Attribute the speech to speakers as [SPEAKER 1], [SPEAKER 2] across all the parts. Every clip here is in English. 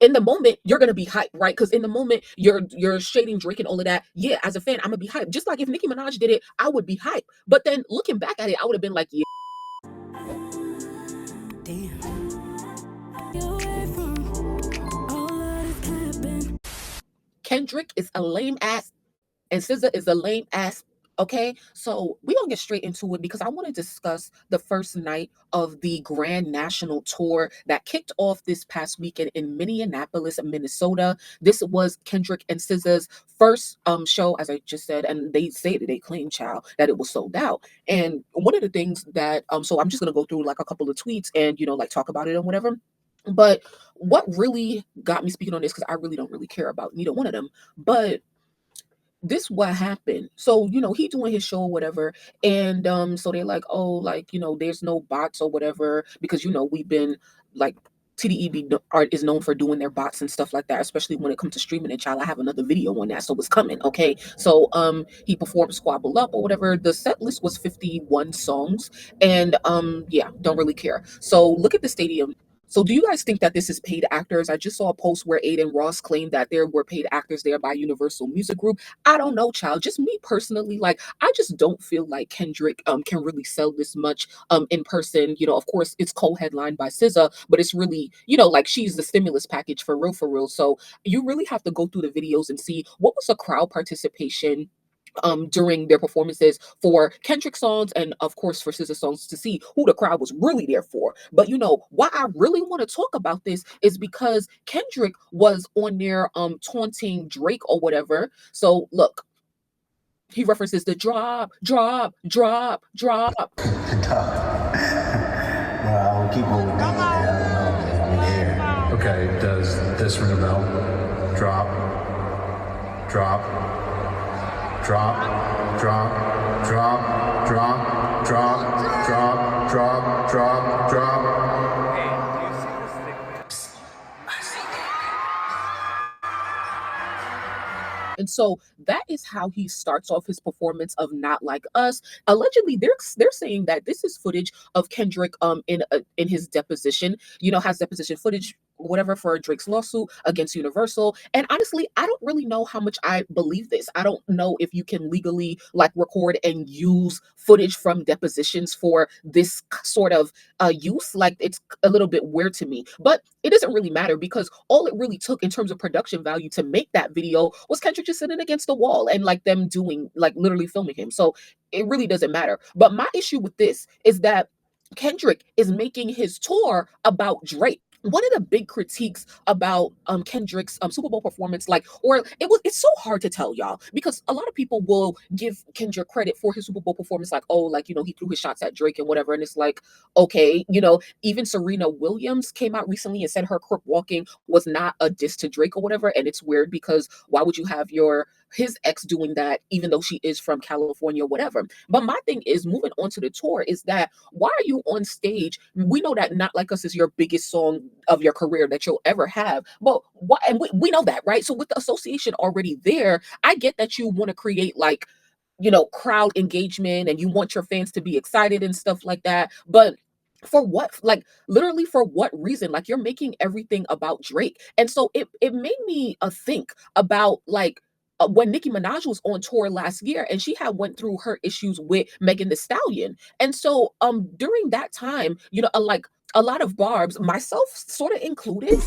[SPEAKER 1] in the moment you're gonna be hyped, right? Because in the moment you're shading Drake and all of that. Yeah, as a fan, I'm gonna be hyped. Just like if Nicki Minaj did it, I would be hyped. But then looking back at it, I would have been like, yeah. Damn. Kendrick is a lame ass and SZA is a lame ass. Okay, so we gonna get straight into it because I want to discuss the first night of the Grand National Tour that kicked off this past weekend in Minneapolis, Minnesota. This was Kendrick and SZA's first show, as I just said, and they claim, child, that it was sold out. And one of the things that so I'm just gonna go through like a couple of tweets and like talk about it and whatever. But what really got me speaking on this, because I really don't really care about neither one of them, but this what happened. So, he doing his show or whatever, and so they're like, oh, like, there's no bots or whatever, because we've been like TDEB art is known for doing their bots and stuff like that, especially when it comes to streaming. And child, I have another video on that, so it's coming. Okay, so he performed Squabble Up or whatever. The set list was 51 songs, and yeah, don't really care. So look at the stadium. So do you guys think that this is paid actors? I just saw a post where Aiden Ross claimed that there were paid actors there by Universal Music Group. I don't know, child. Just me personally, like, I just don't feel like Kendrick can really sell this much in person. Of course it's co-headlined by SZA, but it's really, like, she's the stimulus package for real, for real. So you really have to go through the videos and see what was the crowd participation during their performances for Kendrick songs and of course for SZA songs, to see who the crowd was really there for. But why I really want to talk about this is because Kendrick was on there taunting Drake or whatever. So look, he references the drop, drop, drop, drop.
[SPEAKER 2] Well, I'll keep moving. I don't know.
[SPEAKER 3] Okay, does this ring a bell? Drop, drop, drop, drop, drop, drop, drop, drop, drop, drop, drop.
[SPEAKER 1] And so that is how he starts off his performance of Not Like Us. Allegedly, they're saying that this is footage of Kendrick in his deposition. Has deposition footage, whatever, for Drake's lawsuit against Universal. And honestly, I don't really know how much I believe this. I don't know if you can legally like record and use footage from depositions for this sort of use. Like, it's a little bit weird to me, but it doesn't really matter because all it really took in terms of production value to make that video was Kendrick just sitting against the wall and like them doing, like, literally filming him. So it really doesn't matter. But my issue with this is that Kendrick is making his tour about Drake. One of the big critiques about Kendrick's Super Bowl performance, it's so hard to tell, y'all, because a lot of people will give Kendrick credit for his Super Bowl performance, like, oh, like, he threw his shots at Drake and whatever, and it's like, okay, even Serena Williams came out recently and said her crook walking was not a diss to Drake or whatever, and it's weird because why would you have his ex doing that, even though she is from California or whatever. But my thing is, moving on to the tour, is that why are you on stage? We know that Not Like Us is your biggest song of your career that you'll ever have. But why? And we know that, right? So with the association already there, I get that you want to create like, crowd engagement and you want your fans to be excited and stuff like that. But for what? Like, literally, for what reason? Like, you're making everything about Drake. And so it made me think about like, when Nicki Minaj was on tour last year and she had went through her issues with Megan Thee Stallion. And so during that time, like, a lot of Barbs, myself sort of included,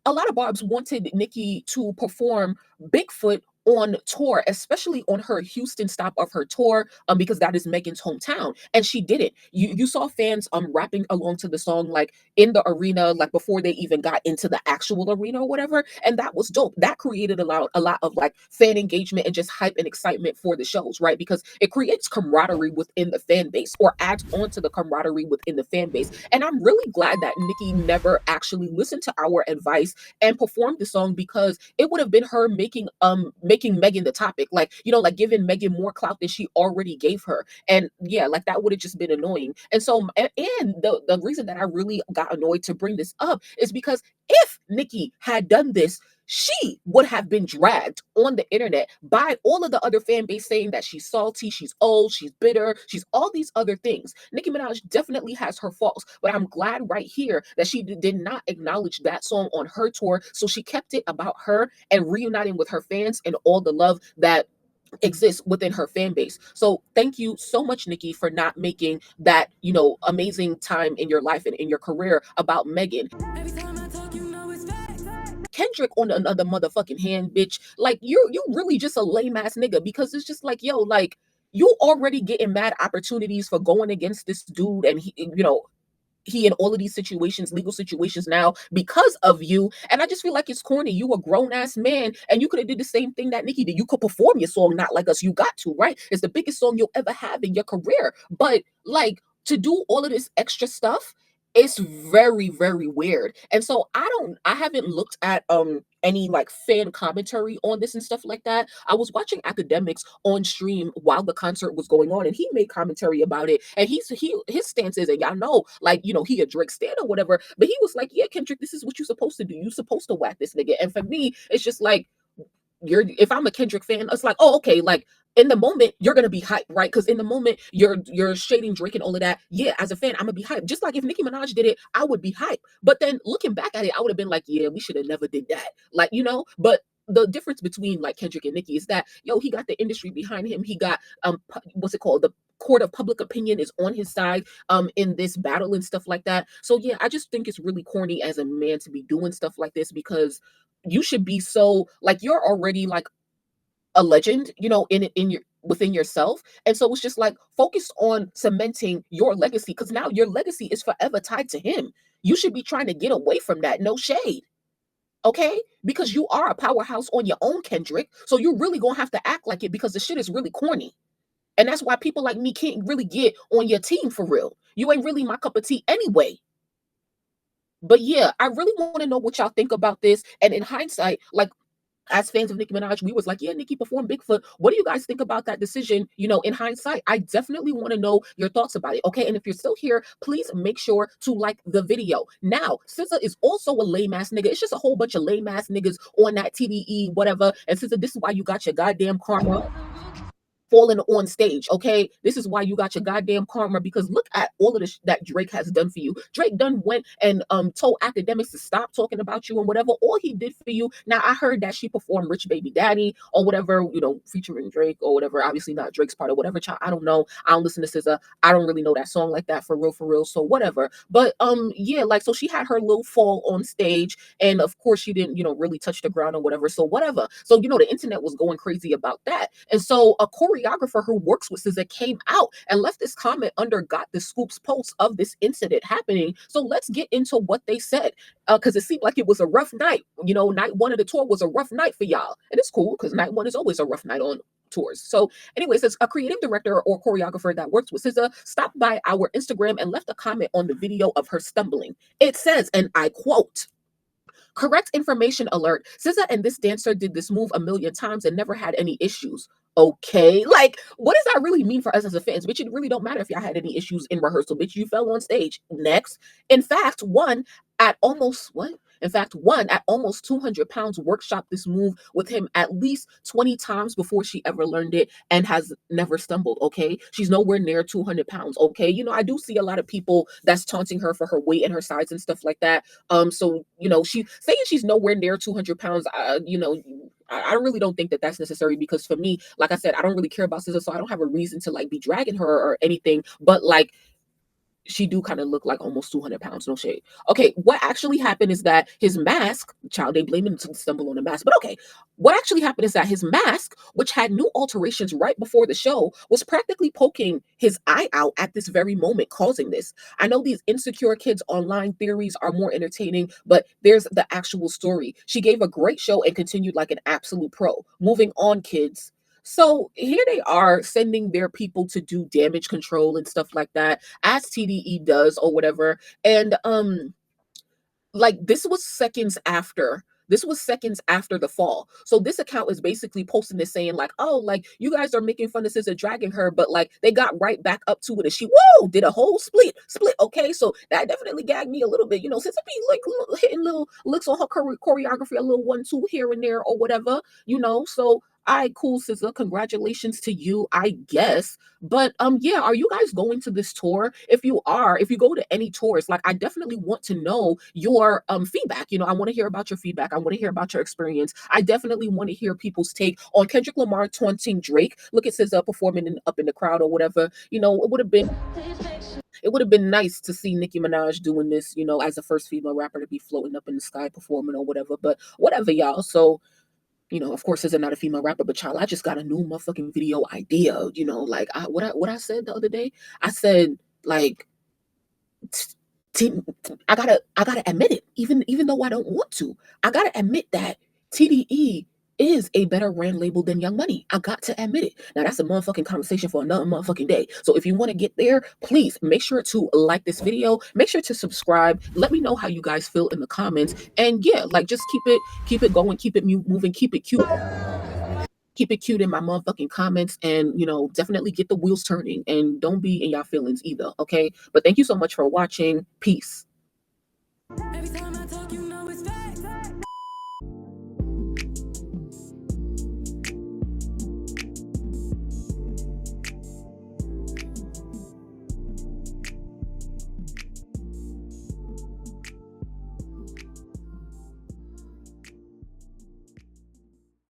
[SPEAKER 1] a lot of Barbs wanted Nicki to perform Bigfoot on tour, especially on her Houston stop of her tour, because that is Megan's hometown, and she didn't. You saw fans rapping along to the song like in the arena, like before they even got into the actual arena or whatever, and that was dope. That created a lot of like fan engagement and just hype and excitement for the shows, right? Because it creates camaraderie within the fan base, or adds on to the camaraderie within the fan base. And I'm really glad that Nicki never actually listened to our advice and performed the song, because it would have been her making Megan the topic, like, like giving Megan more clout than she already gave her. And yeah, like, that would have just been annoying. And so, and the reason that I really got annoyed to bring this up is because if Nicki had done this, she would have been dragged on the internet by all of the other fan base saying that she's salty, she's old, she's bitter, she's all these other things. Nicki Minaj definitely has her faults, but I'm glad right here that she did not acknowledge that song on her tour. So she kept it about her and reuniting with her fans and all the love that exists within her fan base. So thank you so much, Nicki, for not making that, amazing time in your life and in your career about Megan. Kendrick, on another motherfucking hand, bitch, like you really just a lame ass nigga, because it's just like, yo, like, you already getting mad opportunities for going against this dude, and he in all of these situations, legal situations now because of you. And I just feel like it's corny. You a grown ass man, and you could have did the same thing that Nicki did. You could perform your song Not Like Us. You got to, right? It's the biggest song you'll ever have in your career. But like, to do all of this extra stuff, it's very, very weird. And so I haven't looked at any like fan commentary on this and stuff like that. I was watching academics on stream while the concert was going on, and he made commentary about it. And his stance is, and y'all know, like, he a Drake stan or whatever, but he was like, yeah, Kendrick, this is what you're supposed to do. You're supposed to whack this nigga. And for me, it's just like, if I'm a Kendrick fan, it's like, oh, okay, like, in the moment you're gonna be hyped, right? Because in the moment you're shading Drake and all of that. Yeah, as a fan, I'm gonna be hyped. Just like if Nicki Minaj did it, I would be hyped. But then looking back at it, I would have been like, yeah, we should have never did that. Like, But the difference between like Kendrick and Nicki is that, yo, he got the industry behind him. He got what's it called? The court of public opinion is on his side in this battle and stuff like that. So yeah, I just think it's really corny as a man to be doing stuff like this, because you should be so, like, you're already like a legend, in your within yourself. And so it's just like, focus on cementing your legacy, because now your legacy is forever tied to him. You should be trying to get away from that. No shade. Okay? Because you are a powerhouse on your own, Kendrick. So you're really gonna have to act like it, because the shit is really corny. And that's why people like me can't really get on your team for real. You ain't really my cup of tea anyway. But yeah, I really want to know what y'all think about this. And in hindsight, like, as fans of Nicki Minaj, we was like, yeah, Nicki performed Bigfoot. What do you guys think about that decision? In hindsight, I definitely want to know your thoughts about it. Okay. And if you're still here, please make sure to like the video. Now, SZA is also a lame ass nigga. It's just a whole bunch of lame ass niggas on that TDE, whatever. And SZA, this is why you got your goddamn karma falling on stage. Okay, this is why you got your goddamn karma, because look at all of this that Drake has done for you. Drake done went and told academics to stop talking about you and whatever. All he did for you. Now, I heard that she performed Rich Baby Daddy or whatever, featuring Drake or whatever. Obviously not Drake's part or whatever. Child, I don't know. I don't listen to SZA. I don't really know that song like that for real. So whatever. But yeah, like, so she had her little fall on stage, and of course she didn't really touch the ground or whatever. So whatever. So the internet was going crazy about that. And so a choreographer who works with SZA came out and left this comment under Got the Scoop's post of this incident happening. So let's get into what they said, because it seemed like it was a rough night. Night one of the tour was a rough night for y'all, and it's cool because night one is always a rough night on tours. So anyways, it's a creative director or choreographer that works with SZA stopped by our Instagram and left a comment on the video of her stumbling. It says, and I quote, "Correct information alert. SZA and this dancer did this move a million times and never had any issues." Okay, like, what does that really mean for us as a fans? Bitch, it really don't matter if y'all had any issues in rehearsal. Bitch, you fell on stage. Next. In fact, one at almost what? In fact, one at almost 200 pounds workshopped this move with him at least 20 times before she ever learned it and has never stumbled. Okay. She's nowhere near 200 pounds. Okay. I do see a lot of people that's taunting her for her weight and her size and stuff like that. So, she saying she's nowhere near 200 pounds, I really don't think that that's necessary, because for me, like I said, I don't really care about SZA, so I don't have a reason to like be dragging her or anything. But like, she do kind of look like almost 200 pounds, no shade. Okay, what actually happened is that his mask, child, they blame him to stumble on the mask, but okay. What actually happened is that his mask, which had new alterations right before the show, was practically poking his eye out at this very moment, causing this. I know these insecure kids online theories are more entertaining, but there's the actual story. She gave a great show and continued like an absolute pro. Moving on, kids. So here they are sending their people to do damage control and stuff like that, as TDE does or whatever. And like, this was seconds after This was seconds after the fall. So this account is basically posting this saying like, oh, like you guys are making fun of SZA dragging her, but like they got right back up to it and she did a whole split. Okay, so that definitely gagged me a little bit. SZA be like hitting little licks on her choreography, a little 1-2 here and there or whatever. So cool, SZA. Congratulations to you, I guess. But yeah, are you guys going to this tour? If you are, if you go to any tours, like I definitely want to know your feedback. I want to hear about your feedback. I want to hear about your experience. I definitely want to hear people's take on Kendrick Lamar taunting Drake. Look at SZA performing up in the crowd or whatever. It would have been nice to see Nicki Minaj doing this, as the first female rapper to be floating up in the sky performing or whatever. But whatever, y'all. So of course, SZA not a female rapper, but child, I just got a new motherfucking video idea. Like what I said the other day. I said like, I gotta admit it, even though I don't want to. I gotta admit that TDE is a better brand label than Young Money. I got to admit it. Now that's a motherfucking conversation for another motherfucking day. So if you want to get there, please make sure to like this video. Make sure to subscribe. Let me know how you guys feel in the comments. And yeah, like just keep it going, keep it moving, keep it cute. Keep it cute in my motherfucking comments and, definitely get the wheels turning and don't be in y'all feelings either. Okay. But thank you so much for watching. Peace. Every time I talk, you